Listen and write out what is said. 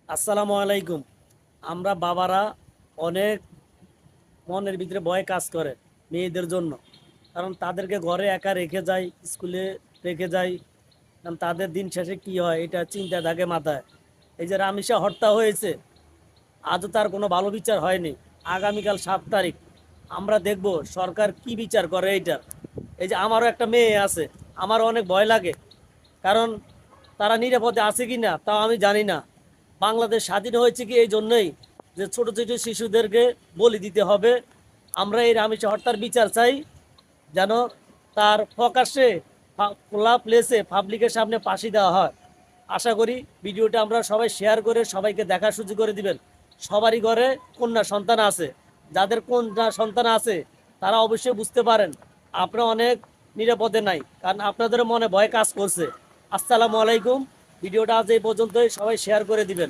আসসালামু আলাইকুম। আমরা বাবারা অনেক মনের ভিতরে ভয় কাজ করে মেয়েদের জন্য। কারণ তাদেরকে ঘরে একা রেখে যাই, স্কুলে রেখে যাই। কারণ তাদের দিন শেষে কি হয় এটা চিন্তা থাকে মাথায়। এই যে রামিসা হত্যা হয়েছে, আজও তার কোনো ভালো বিচার হয়নি। আগামীকাল 7 তারিখ আমরা দেখব সরকার কি বিচার করে এইটার। এই যে আমারও একটা মেয়ে আছে, আমারও অনেক ভয় লাগে। কারণ তারা নিরাপদে আছে কি না তাও আমি জানি না। বাংলাদেশ স্বাধীন হয়েছে কি এই জন্যই যে ছোট ছোট শিশুদেরকে বলি দিতে হবে। আমরা এই রামেশা হত্যার বিচার চাই, যেন তার প্রকাশ্যে খোলা প্লেসে পাবলিকের সামনে ফাঁসি দেওয়া হয়। আশা করি ভিডিওটা আমরা সবাই শেয়ার করে সবাইকে দেখার সুযোগ করে দিবেন। সবারই ঘরে কন্যা সন্তান আছে, যাদের কন্যা সন্তান আছে তারা অবশ্যই বুঝতে পারেন আপনারা অনেক নিরাপদে নাই, কারণ আপনাদের মনে ভয় কাজ করছে। আসসালামু আলাইকুম। ভিডিওটা আজ এই পর্যন্তই, সবাই শেয়ার করে দিবেন।